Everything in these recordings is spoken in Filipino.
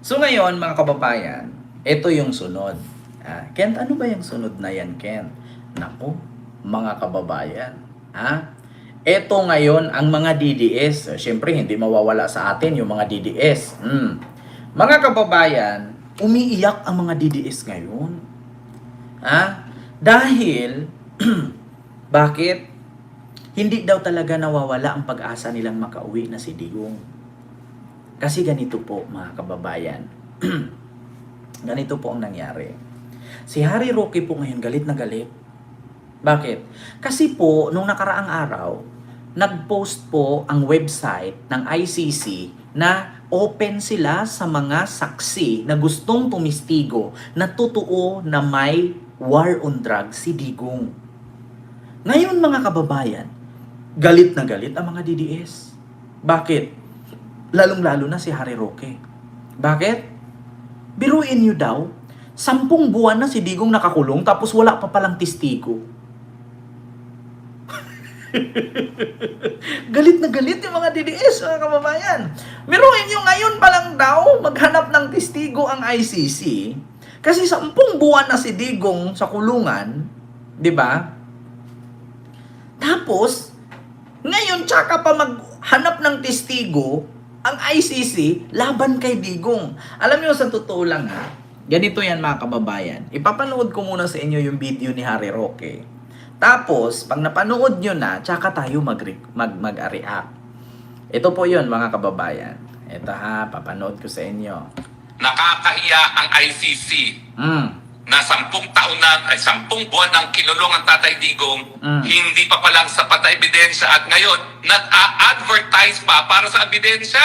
So ngayon, mga kababayan, ito yung sunod. Kent, ano ba yung sunod na yan, Kent? Naku, mga kababayan. Ito ngayon ang mga DDS. Siyempre, hindi mawawala sa atin yung mga DDS. Mga kababayan, umiiyak ang mga DDS ngayon. Dahil, bakit? Hindi daw talaga nawawala ang pag-asa nilang makauwi na si Digong. Kasi ganito po, mga kababayan. Ganito po ang nangyari. Si Harry Roque po ngayon galit na galit. Bakit? Kasi po, nung nakaraang araw, nag-post po ang website ng ICC na open sila sa mga saksi na gustong tumistigo na totoo na may war on drugs si Digong. Ngayon, mga kababayan, galit na galit ang mga DDS. Bakit? Lalong-lalo na si Harry Roque. Bakit? Biruin nyo daw, 10 buwan na si Digong nakakulong tapos wala pa palang testigo. Galit na galit yung mga DDS, mga kababayan. Biruin nyo ngayon pa lang daw maghanap ng testigo ang ICC kasi 10 buwan na si Digong sa kulungan, di ba? Tapos, ngayon tsaka pa maghanap ng testigo ang ICC laban kay Digong. Alam niyo, sa totoo lang ganito yan, mga kababayan. Ipapanood ko muna sa inyo yung video ni Harry Roque. Tapos, pag napanood nyo na, tsaka tayo mag-react. Ito po yun, mga kababayan. Ito papanood ko sa inyo. Nakakahiya ang ICC na 10 taon na, 10 buwan ng kinulong ang Tatay Digong, hindi pa palang sapat na ebidensya at ngayon, nag-a-advertise pa para sa ebidensya.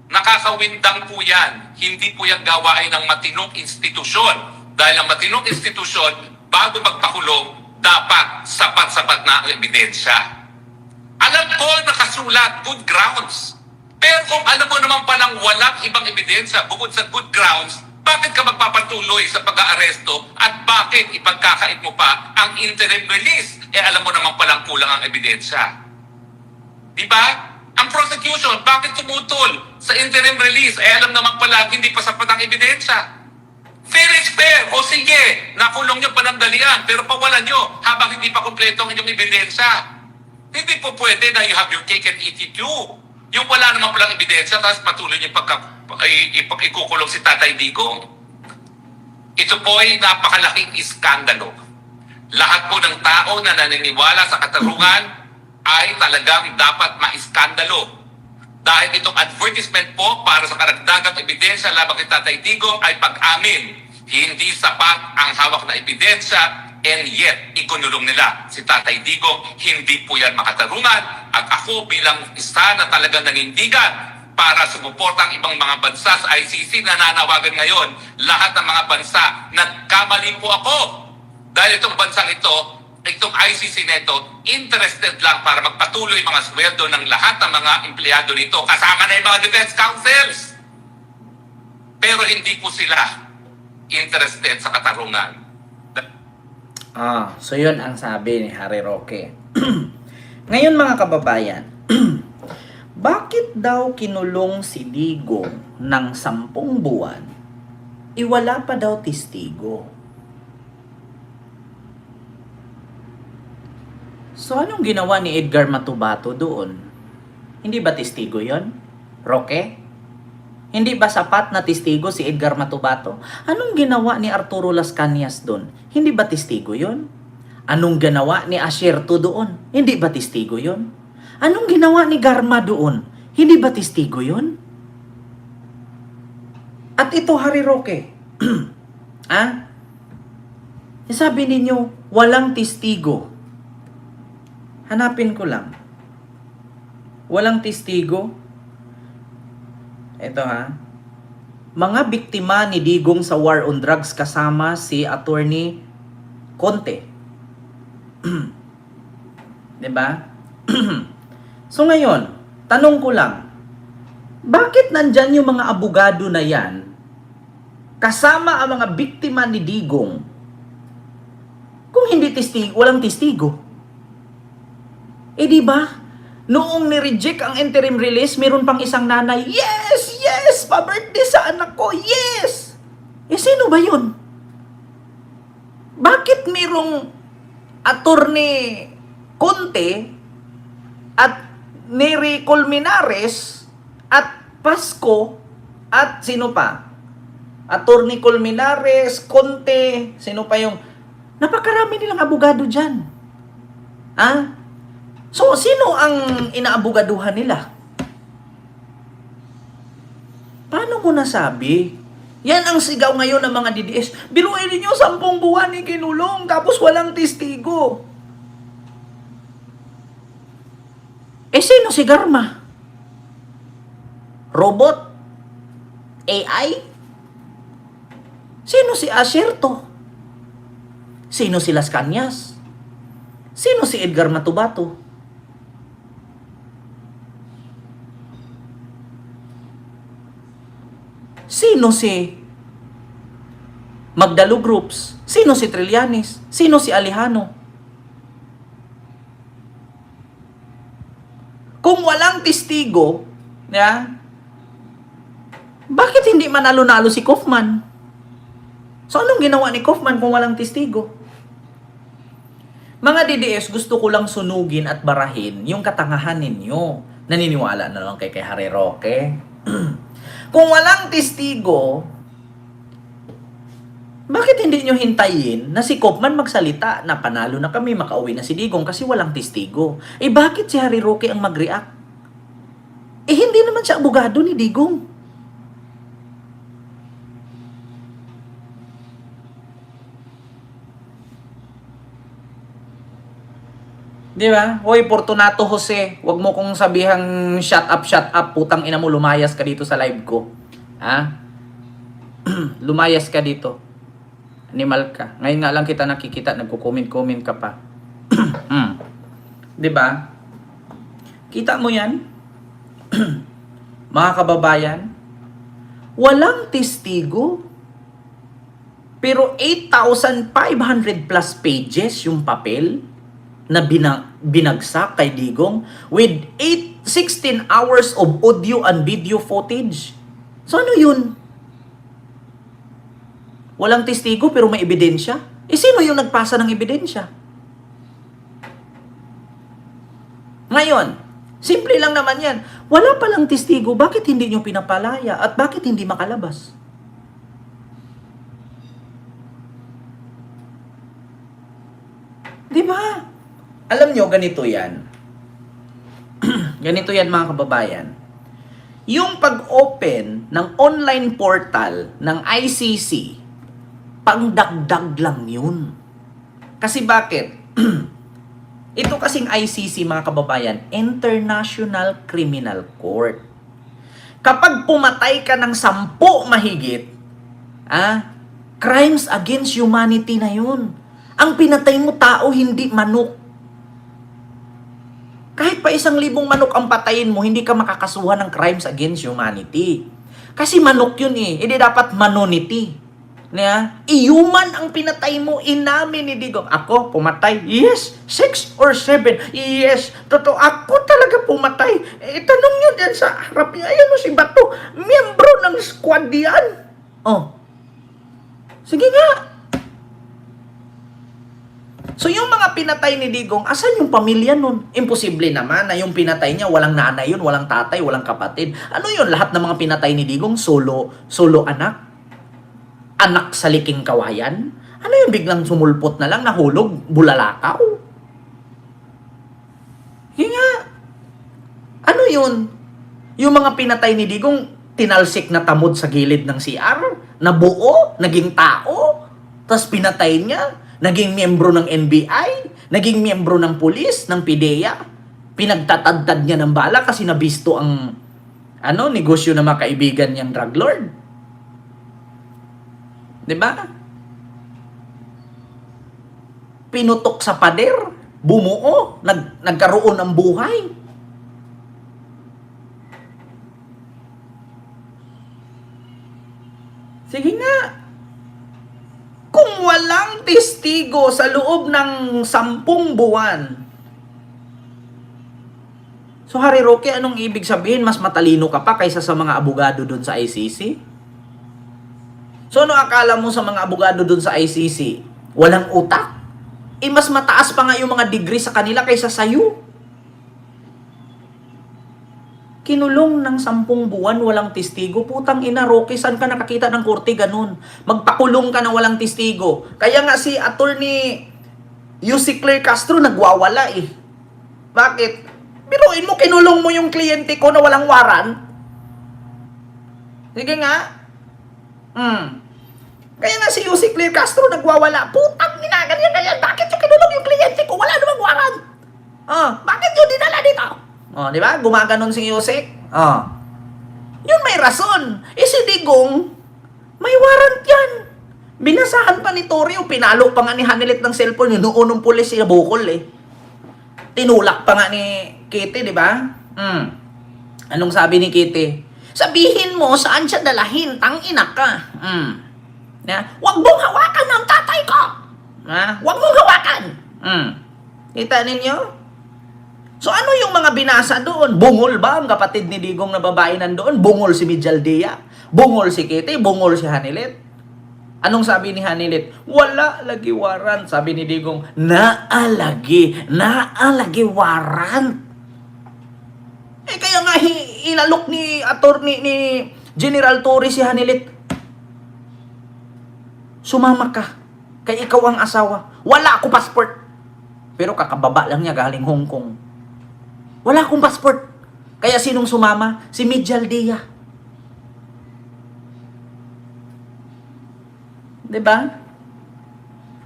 Nakakawindang po yan. Hindi po yan gawain ng matinong institusyon. Dahil ang matinong institusyon, bago magpakulong, dapat sapat-sapat na ang ebidensya. Alam ko, nakasulat, good grounds. Pero kung alam mo naman palang walang ibang ebidensya bukod sa good grounds, bakit ka magpapatuloy sa pag-aaresto at bakit ipagkakait mo pa ang interim release? Alam mo naman palang kulang ang ebidensya. Di ba? Ang prosecution, bakit tumutol sa interim release? Alam naman pala hindi pa sapat ang ebidensya. Fair is fair. O sige, nakulong nyo panandalian pero pawalan nyo habang hindi pa kumpleto ang inyong ebidensya. Hindi po pwede na you have your cake and eat it too. Yung wala naman palang ebidensya tapos patuloy nyo ikukulong si Tatay Digong. Ito po ay napakalaking iskandalo. Lahat po ng tao na naniniwala sa katarungan ay talagang dapat maiskandalo. Dahil itong advertisement po para sa karagdagang ebidensya laban kay Tatay Digong ay pag-amin. Hindi sapat ang hawak na ebidensya and yet ikunulong nila si Tatay Digong. Hindi po yan makatarungan at ako bilang isa na talagang nanindigan para sumuporta ang ibang mga bansa sa ICC na nanawagan ngayon. Lahat ng mga bansa, nagkamali po ako. Dahil itong bansang ito, itong ICC na ito, interested lang para magpatuloy mga sweldo ng lahat ng mga empleyado nito. Kasama na yung mga defense councils. Pero hindi po sila interested sa katarungan. So yun ang sabi ni Harry Roque. Ngayon, mga kababayan, bakit daw kinulong si Digong ng 10 buwan? Iwala pa daw testigo. So anong ginawa ni Edgar Matubato doon? Hindi ba testigo yon, Roque? Hindi ba sapat na testigo si Edgar Matubato? Anong ginawa ni Arturo Las Cañas doon? Hindi ba testigo yon? Anong ginawa ni Asierto doon? Hindi ba testigo yon? Anong ginawa ni Garma doon? Hindi ba testigo yun? At ito, Harry Roque. Sabi ninyo, walang testigo. Hanapin ko lang. Walang testigo. Ito Mga biktima ni Digong sa war on drugs kasama si Attorney Conte. Diba? So ngayon, tanong ko lang, bakit nandyan yung mga abogado na yan kasama ang mga biktima ni Digong kung hindi walang testigo? Di ba? Noong ni-reject ang interim release, meron pang isang nanay, yes, yes, pa-birthday sa anak ko, yes! Eh, sino ba yun? Bakit merong attorney Conte at Nery Colmenares at Pasko at sino pa? Attorney Colmenares, Conte, sino pa yung... Napakarami nilang abogado dyan. Ah? So, sino ang inaabogaduhan nila? Paano ko nasabi? Yan ang sigaw ngayon ng mga DDS. Biruin ninyo 10 buwan ni kinulong tapos walang testigo. Eh, sino si Garma? Robot? AI? Sino si Acerto? Sino si Las Cañas? Sino si Edgar Matubato? Sino si Magdalo Groups? Sino si Trillanes? Sino si Alejano? Kung walang testigo, bakit hindi manalo-nalo si Kaufman? So anong ginawa ni Kaufman kung walang testigo? Mga DDS, gusto ko lang sunugin at barahin yung katangahan ninyo. Naniniwala na lang kay Harry Roque. Kung walang testigo, bakit hindi nyo hintayin na si Kaufman magsalita na panalo na kami, makauwi na si Digong kasi walang testigo? Eh bakit si Harry Roque ang mag-react? Eh hindi naman siya abogado ni Digong. Di ba? Hoy, Fortunato Jose, wag mo kong sabihang shut up, putang ina mo, lumayas ka dito sa live ko. Ha? Lumayas ka dito. Animal ka. Ngayon nga lang kita nakikita, nagko-comment ka pa. Di ba? Kita mo yan? Mga kababayan, walang testigo. Pero 8,500 plus pages yung papel na binagsak kay Digong with 16 hours of audio and video footage. So ano yun? Walang testigo pero may ebidensya? Eh sino yung nagpasa ng ebidensya? Ngayon, simple lang naman yan. Wala palang testigo, bakit hindi nyo pinapalaya at bakit hindi makalabas? Di ba? Alam nyo, ganito yan. Ganito yan mga kababayan. Yung pag-open ng online portal ng ICC, pangdagdag lang yun. Kasi bakit? Ito kasing ICC mga kababayan, International Criminal Court. Kapag pumatay ka ng 10 mahigit, crimes against humanity na yun. Ang pinatay mo tao, hindi manok. Kahit pa 1,000 manok ang patayin mo, hindi ka makakasuhan ng crimes against humanity. Kasi manok yun eh. Hindi dapat manonity. Human ang pinatay mo, inamin ni Digong. Ako, pumatay. Yes, 6 or 7. Yes, totoo. Ako talaga pumatay. Tanong nyo dyan sa harap niya. Ayan mo si Bato. Miyembro ng squad yan. Oh. Sige nga. So yung mga pinatay ni Digong, asan yung pamilya nun? Imposible naman na yung pinatay niya, walang nanay yun, walang tatay, walang kapatid. Ano yun? Lahat ng mga pinatay ni Digong, solo anak? Anak sa liking kawayan? Ano yung biglang sumulpot na lang, nahulog, bulalakaw? Hinga. Ano yun? Yung mga pinatay ni Digong, tinalsik na tamod sa gilid ng CR, nabuo, naging tao, tapos pinatay niya, naging miyembro ng NBI, naging miyembro ng pulis, ng PIDEA, pinagtatadtad niya ng bala kasi nabisto ang negosyo ng mga kaibigan niyang drug lord. Diba? Pinutok sa pader, bumuo, nagkaroon ng buhay. Sige nga. Kung walang testigo sa loob ng 10 buwan, So Harry Roque, anong ibig sabihin? Mas matalino ka pa kaysa sa mga abogado dun sa ICC? So ano akala mo sa mga abogado dun sa ICC? Walang utak? Mas mataas pa nga yung mga degree sa kanila kaysa sa'yo. Kinulong ng 10 buwan, walang testigo. Putang ina, Roque, saan ka nakakita ng korte ganun? Magpakulong ka na walang testigo. Kaya nga si attorney Yussi Claire Castro nagwawala eh. Bakit? Biruin mo, kinulong mo yung kliyente ko na walang waran. Sige nga. Kaya nga si Yussi Claire Castro nagwawala. Putang ina, ganyan. Bakit yung kinulong yung kliyente ko? Wala namang waran. Bakit yun dinala dito? Di ba? Gumaganon si Yussi. Yun may rason. Si Digong, may warrant yan. Binasahan pa ni Torrio, pinalo pa nga ni Hanilet ng cellphone yun noon ng pulis si Bukol eh. Tinulak pa nga ni Kitty, di ba? Anong sabi ni Kitty? Sabihin mo saan siya dalahin, tangina ka. Wag mong hawakan ng tatay ko. Wag mong hawakan. Kita ninyo? So ano yung mga binasa doon? Bungol ba ang kapatid ni Digong na babae nandoon? Bungol si Mijaldea? Bungol si Kitty? Bungol si Hanilet? Anong sabi ni Hanilet? Wala lagi warrant. Sabi ni Digong, naalagi warrant. Kaya nga inalok ni attorney ni General Torres si Hanilet. Sumama ka. Kaya ikaw ang asawa. Wala ako passport. Pero kakababa lang niya galing Hong Kong. Wala akong passport. Kaya sinong sumama? Si Mijaldea. Diba?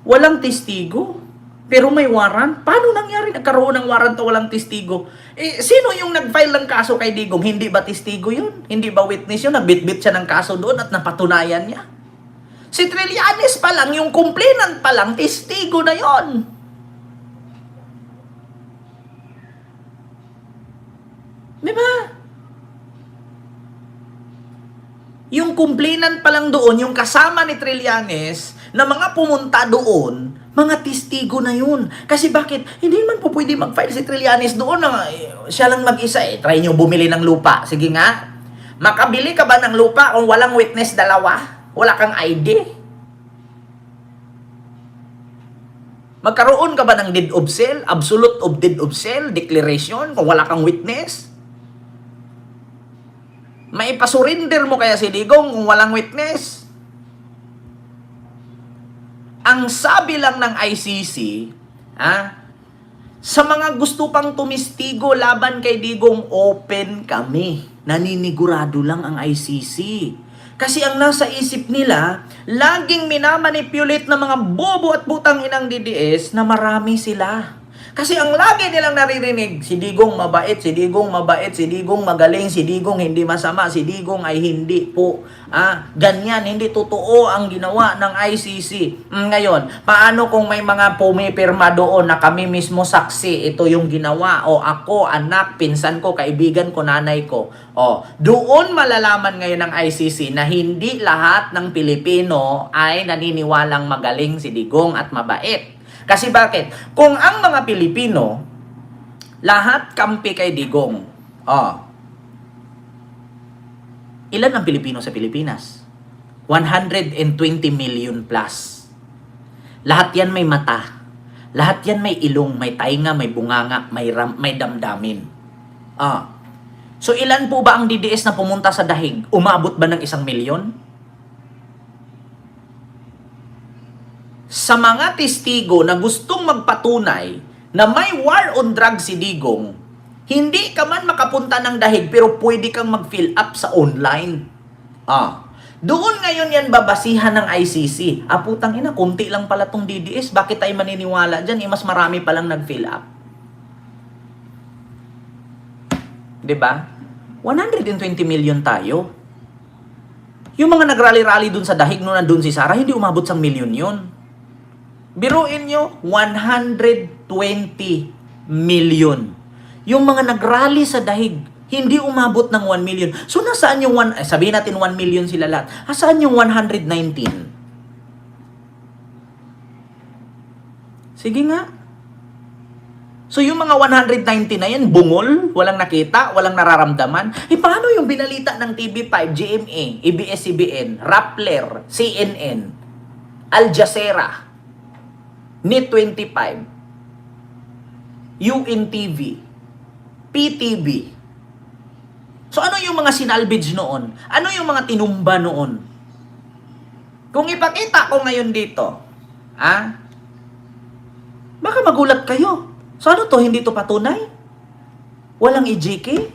Walang testigo. Pero may warrant. Paano nangyari nagkaroon ng warrant o walang testigo? Sino yung nag-file ng kaso kay Digong? Hindi ba testigo yun? Hindi ba witness yun? Nagbitbit siya ng kaso doon at napatunayan niya? Si Trillanes pa lang, yung complainant pa lang, testigo na yon. Diba? Yung complainant pa lang doon, yung kasama ni Trillanes, na mga pumunta doon, mga testigo na yun. Kasi bakit? Hindi man po pwede mag-file si Trillanes doon na siya lang mag-isa eh. Try nyo bumili ng lupa. Sige nga. Makabili ka ba ng lupa kung walang witness dalawa? Wala kang ID? Magkaroon ka ba ng deed of sale? Absolute of deed of sale? Declaration kung wala kang witness? Maipasurinder mo kaya si Digong kung walang witness? Ang sabi lang ng ICC, sa mga gusto pang tumistigo laban kay Digong, open kami. Naninigurado lang ang ICC. Kasi ang nasa isip nila, laging minamanipulate ng mga bobo at butang inang DDS na marami sila. Kasi ang lagi nilang naririnig, si Digong mabait, si Digong mabait, si Digong magaling, si Digong hindi masama, si Digong ay hindi po. Ganyan, hindi totoo ang ginawa ng ICC. Ngayon, paano kung may mga pumipirma doon na kami mismo saksi, ito yung ginawa, o ako, anak, pinsan ko, kaibigan ko, nanay ko. Doon malalaman ngayon ng ICC na hindi lahat ng Pilipino ay naniniwalang magaling si Digong at mabait. Kasi bakit? Kung ang mga Pilipino, lahat kampi kay Digong. Ilan ang Pilipino sa Pilipinas? 120 million plus. Lahat yan may mata. Lahat yan may ilong, may tainga, may bunganga, may damdamin. So ilan po ba ang DDS na pumunta sa dahig? Umabot ba ng 1 milyon? Sa mga testigo na gustong magpatunay na may war on drugs si Digong, hindi ka man makapunta ng dahig pero pwede kang mag-fill up sa online. Doon ngayon yan babasihan ng ICC. Putang ina, kunti lang pala tong DDS. Bakit tayo maniniwala dyan? Mas marami palang nag-fill up. Diba? 120 million tayo. Yung mga nagrally-rally dun sa dahig nung nandun si Sarah, hindi umabot sang milyon yun. Biruin nyo, 120 million. Yung mga nagrally sa dahig, hindi umabot ng 1 million. So, nasaan yung sabihin natin 1 million sila lahat. Saan yung 119? Sige nga. So yung mga 190 na yan, bungol, walang nakita, walang nararamdaman. Paano yung binalita ng TV5, GMA, ABS-CBN, Rappler, CNN, Al Jazeera, Net 25, UNTV, PTV. So ano yung mga sinalvage noon? Ano yung mga tinumba noon? Kung ipakita ko ngayon dito, baka magulat kayo. So ano to? Hindi to patunay? Walang EJK?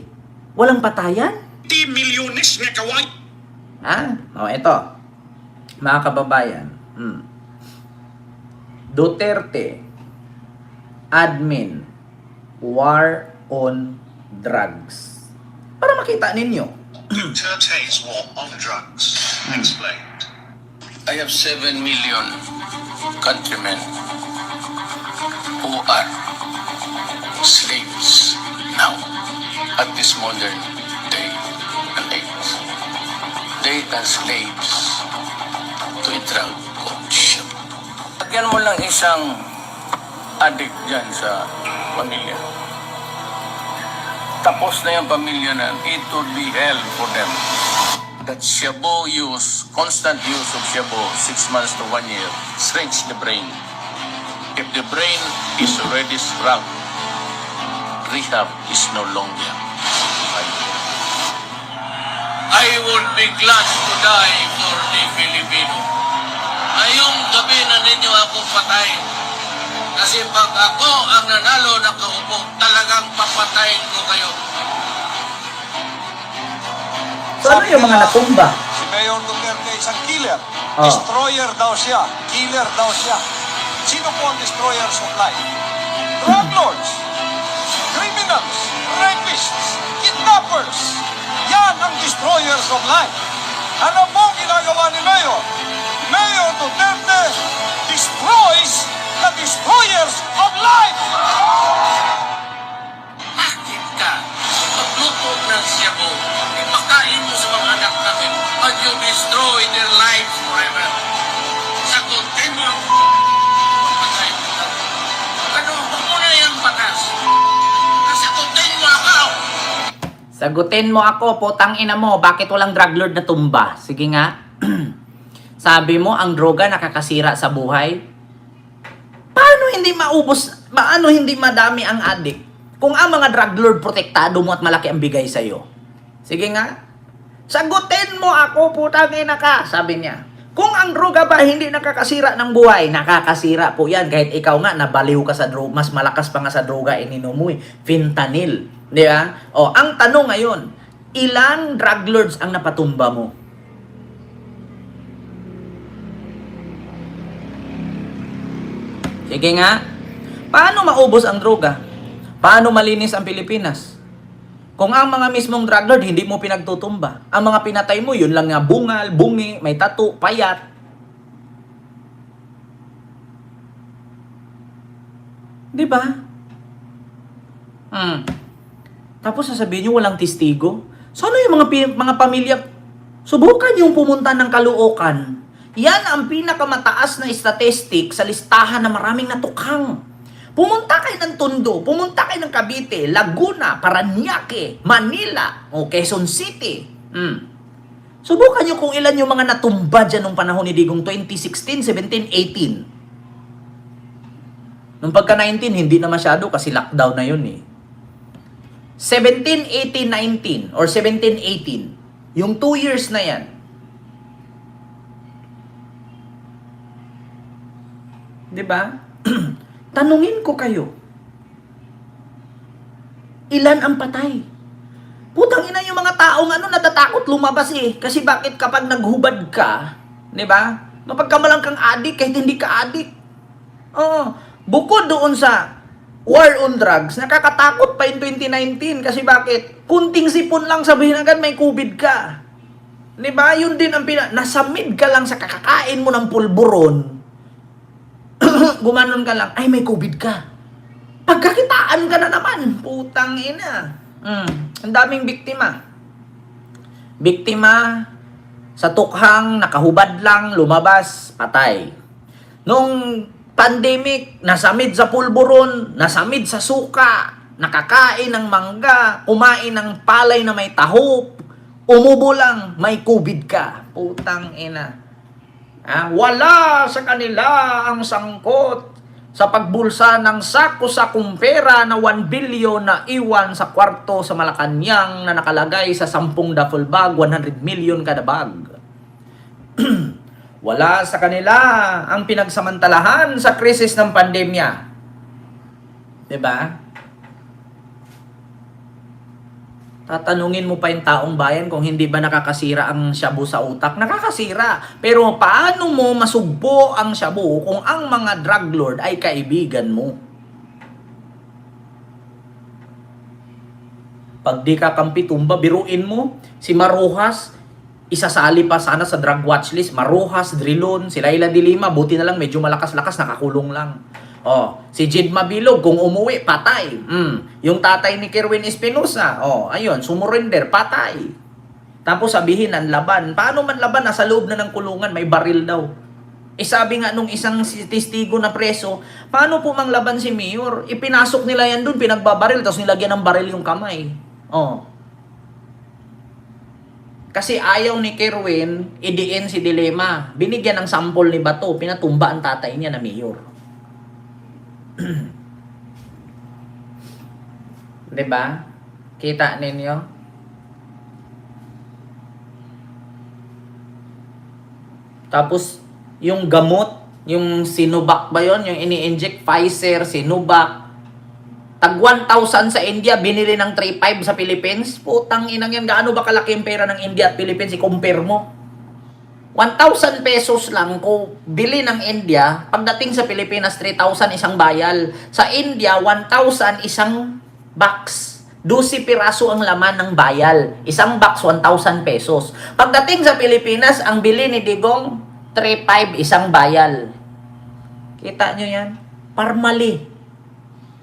Walang patayan? Di milyones na kaway. Ito. Mga kababayan. Duterte, admin, war on drugs. Para makita ninyo. Duterte's war on drugs. Explained. I have 7 million countrymen who are slaves now at this modern day and age. They are slaves to a drug condition. Lagyan mo lang isang addict dyan sa pamilya. Tapos na yung pamilya na, it would be hell for them. That shabu use, constant use of shabu, 6 months to 1 year, shrinks the brain. If the brain is already shrunk, rehab is no longer. I would be glad to die for the Filipino. Ngayong gabi na ninyo ako patay. Kasi pag ako ang nanalo na kaupo, talagang papatayin ko kayo. So ano yung mga natumba? Si Mayor Duterte isang killer. Oh. Destroyer daw siya. Killer daw siya. Sino po ang destroyers of life? Drug lords, criminals, rapists, kidnappers. Yan ang destroyers of life. Ano pong ginagawa ni Mayor? Mayor Duterte destroys the destroyers of life. Bakit ka? Pagluto ng shabu, ipakain mo sa mga anak namin, but you destroy their lives forever. Sagutin mo. Patay mo na. Ano, huwag mo na yung batas. Sagutin mo ako. Sagutin mo ako, putang ina mo, bakit walang drug lord na tumba? Sige nga. Sabi mo, ang droga nakakasira sa buhay? Paano hindi maubos, paano hindi madami ang addict? Kung ang mga drug lord protektado mo at malaki ang bigay sa'yo. Sige nga. Sagutin mo ako, putang ina ka, sabi niya. Kung ang droga ba hindi nakakasira ng buhay, nakakasira po yan. Kahit ikaw nga, nabaliw ka sa droga, mas malakas pa nga sa droga, ininom mo fentanyl. Di ba? O, ang tanong ngayon, ilang drug lords ang napatumba mo? Sige nga. Paano maubos ang droga? Paano malinis ang Pilipinas? Kung ang mga mismong drug lord hindi mo pinagtutumba, ang mga pinatay mo, yun lang nga bungal, bungi, may tattoo, payat. Di ba? Tapos sasabihin nyo walang testigo. So ano yung mga pamilya? Subukan yung pumunta ng Caloocan. Yan ang pinakamataas na statistic sa listahan na maraming natukhang. Pumunta kayo ng Tondo, pumunta kayo ng Cavite, Laguna, Parañaque, Manila, o Quezon City. Subukan nyo kung ilan yung mga natumba dyan nung panahon ni Digong 2016, 17, 18. Nung pagka-19, hindi na masyado kasi lockdown na yun eh. 17, 18, 19 or 17, 18. Yung 2 years na yan. Diba? Tanungin ko kayo. Ilan ang patay? Putang ina yung mga taong natatakot lumabas eh. Kasi bakit kapag naghubad ka, di ba? Mapagkamalang kang adik kahit hindi ka adik. Oo. Bukod doon sa war on drugs, nakakatakot pa in 2019 kasi bakit? Kunting sipon lang sabihin agad may COVID ka. Di ba? Yun din ang nasamid ka lang sa kakakain mo ng pulburon. Gumanon ka lang, ay may COVID ka. Pagkakitaan ka na naman, putang ina. Ang daming biktima. Biktima, sa tukhang, nakahubad lang, lumabas, patay. Nung Pandemic, nasamid sa pulburon, nasamid sa suka, nakakain ng mangga, kumain ng palay na may tahop, umubo lang, may COVID ka. Putang ina. Wala sa kanila ang sangkot sa pagbulsa ng sako-sakong pera na 1 billion na iwan sa kwarto sa Malacanang na nakalagay sa 10 duffel bag, 100 million kada bag. Wala sa kanila ang pinagsamantalahan sa krisis ng pandemya. 'Di ba? Tatanungin mo pa yung taong bayan kung hindi ba nakakasira ang shabu sa utak. Nakakasira. Pero paano mo masugpo ang shabu kung ang mga drug lord ay kaibigan mo? Pag di ka kampi tumba, biruin mo. Si Maruhas, isasali pa sana sa drug watchlist. Maruhas, Drilon, si Laila de Lima, buti na lang medyo malakas-lakas, nakakulong lang. Si Jid Mabilog, kung umuwi, patay. Yung tatay ni Kerwin Espinosa, ayun, sumurrender, patay. Tapos sabihin, ang laban. Paano man laban? Nasa loob na ng kulungan, may baril daw. Sabi nga nung isang testigo na preso, paano po mang laban si Mayor? Ipinasok nila yan dun, pinagbabaril, tapos nilagyan ng baril yung kamay. Kasi ayaw ni Kerwin, idiin si Dilema. Binigyan ng sample ni Bato, pinatumba ang tatay niya na Mayor. Diba? Kita ninyo? Tapos, yung gamot, yung Sinovac ba yun? Yung ini-inject Pfizer, Sinovac. Tag 1,000 sa India, binili ng 3,500 sa Philippines. Putang inang yan, gaano ba kalaki ang pera ng India at Philippines? I-compare mo. 1,000 pesos lang ko bili ng India, pagdating sa Pilipinas 3,000 isang bayal. Sa India 1,000 isang box. 12 piraso ang laman ng bayal. Isang box 1,000 pesos. Pagdating sa Pilipinas, ang bili ni Digong 3,500 isang bayal. Kita nyo yan? Parmali.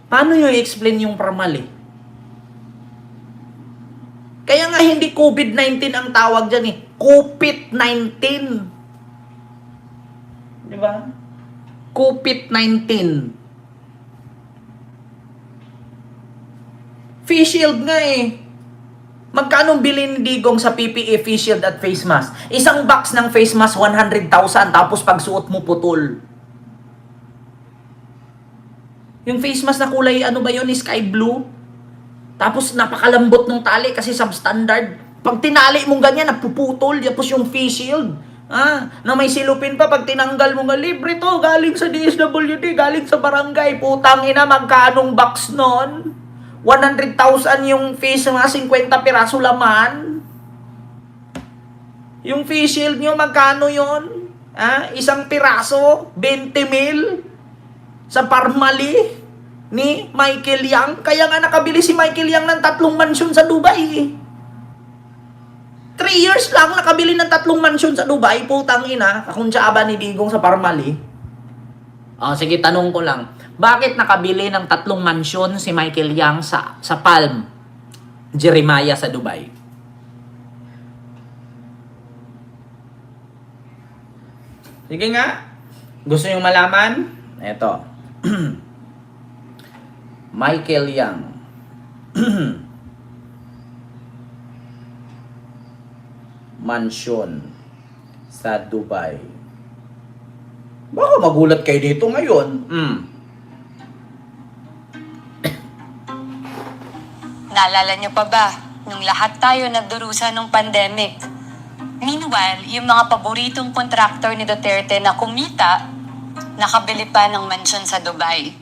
Paano nyo i-explain yung parmali? Kaya nga hindi COVID-19 ang tawag dyan eh. COVID-19. Di ba? COVID-19. Face shield nga eh. Magkano bili ni Digong sa PPE, face shield at face mask? Isang box ng face mask, 100,000. Tapos pagsuot mo putol. Yung face mask na kulay, ano ba yun? Sky blue. Tapos napakalambot ng tali kasi substandard. Pag tinali mong ganyan, napuputol. Tapos yung face shield. Na may silupin pa. Pag tinanggal mo nga, libre to. Galing sa DSWD, galing sa barangay. Putang ina, magkanong box nun? 100,000 yung face mask, 50 piraso laman. Yung face shield nyo, magkano yon? Isang piraso, 20,000 sa Parmali ni Michael Yang. Kaya nga nakabili si Michael Yang ng 3 mansyon sa Dubai. 3 years lang nakabili ng 3 mansyon sa Dubai. Putang ina, kakuntsaba ni Digong sa Parmali. Sige, tanong ko lang. Bakit nakabili ng 3 mansyon si Michael Yang sa Palm, Jeremiah sa Dubai? Sige nga. Gusto nyo malaman? Eto. Michael Yang. Mansyon sa Dubai. Baka magulat kayo dito ngayon. Naalala nyo pa ba, nung lahat tayo nagdurusa ng pandemic? Meanwhile, yung mga paboritong kontraktor ni Duterte na kumita, nakabili pa ng mansyon sa Dubai.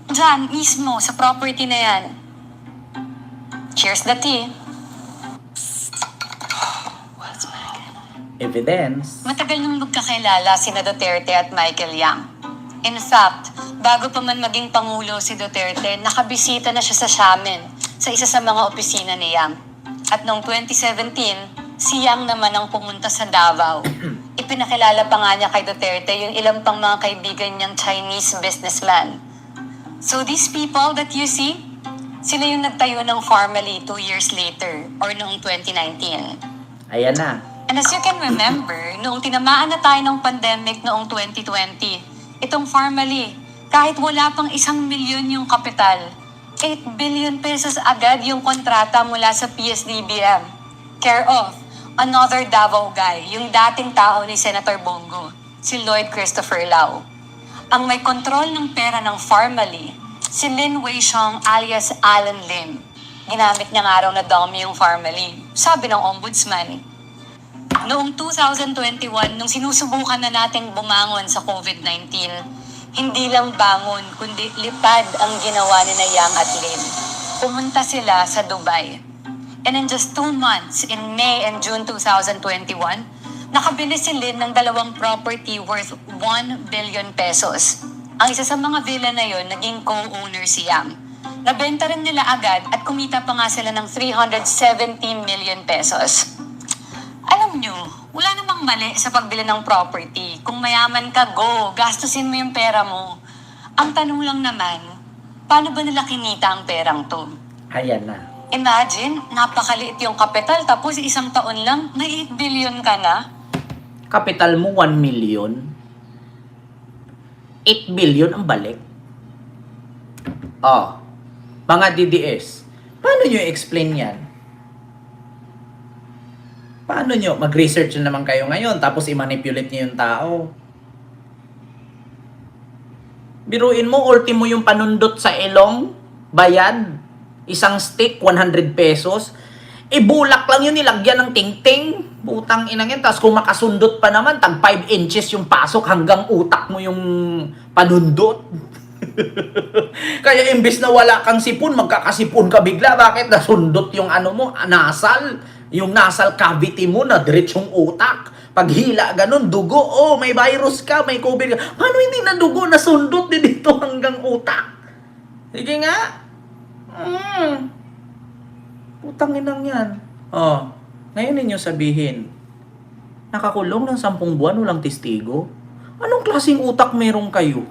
Diyan, mismo, sa property na yan. Cheers the tea. Evidence. Matagal nang magkakilala sina Duterte at Michael Yang. In fact, bago pa man maging Pangulo si Duterte, nakabisita na siya sa Xiamen, sa isa sa mga opisina ni Yang. At noong 2017, si Yang naman ang pumunta sa Davao. Ipinakilala pa nga niya kay Duterte yung ilang pang mga kaibigan niyang Chinese businessman. So these people that you see, sila yung nagtayo ng Farmally 2 years later, or noong 2019. Ayan na. And as you can remember, noong tinamaan na tayo ng pandemic noong 2020, Itong Farmally, kahit wala pang 1,000,000 yung kapital, 8 billion pesos agad yung kontrata mula sa PSDBM. Care of another Davao guy, yung dating tao ni Senator Bongo, si Lloyd Christopher Lau. Ang may kontrol ng pera ng Farmally, si Lin Weixiong alias Alan Lim. Ginamit niya nga raw na dummy yung Farmally, sabi ng ombudsman. Noong 2021, nung sinusubukan na nating bumangon sa COVID-19, hindi lang bangon, kundi lipad ang ginawa ni Yang at Lim. Pumunta sila sa Dubai. And in just 2 months, in May and June 2021, nakabili si Lin ng 2 property worth 1 billion pesos. Ang isa sa mga villa na yon, naging co-owner si Yang. Nabenta rin nila agad at kumita pa nga sila ng 370 million pesos. Alam nyo, wala namang mali sa pagbili ng property. Kung mayaman ka, go, gastusin mo yung pera mo. Ang tanong lang naman, paano ba nila kinita ang perang to? Ayan na. Imagine, napakaliit yung kapital tapos isang taon lang, may 8 billion ka na. Kapital mo 1 million. 8 billion ang balik. Oh, mga DDS, paano nyo explain yan? Paano nyo? Mag-research na naman kayo ngayon tapos i-manipulate nyo yung tao. Biruin mo, ultimo yung panundot sa ilong, bayad, isang stick, 100 pesos. Ibulak lang yun, nilagyan ng ting-ting. Putang inang yan. Tapos kung makasundot pa naman, tag 5 inches yung pasok hanggang utak mo yung panundot. Kaya imbis na wala kang sipon, magkakasipon ka bigla. Bakit? Nasundot yung ano mo, nasal. Yung nasal cavity mo na diretsong utak. Paghila, ganun, dugo. Oh, may virus ka, may COVID ka. Paano hindi na dugo, nasundot din dito hanggang utak? Sige nga. Putang inang yan. Oh, ngayon ninyo sabihin, nakakulong ng 10 buwan, walang testigo. Anong klaseng utak meron kayo?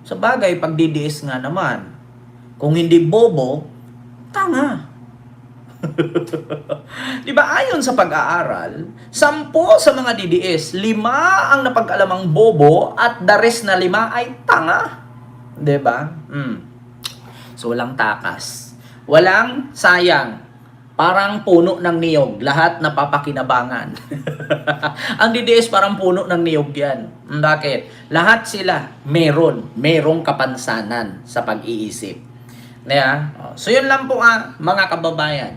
Sa bagay, pag DDS nga naman, kung hindi bobo, tanga. Diba, ayon sa pag-aaral, 10 sa mga DDS, 5 ang napag-alamang bobo at the rest na 5 ay tanga. Diba? So, walang takas. Walang sayang. Parang puno ng niyog. Lahat napapakinabangan. Ang DDS parang puno ng niyog yan. Bakit? Lahat sila merong kapansanan sa pag-iisip. So, yun lang po mga kababayan.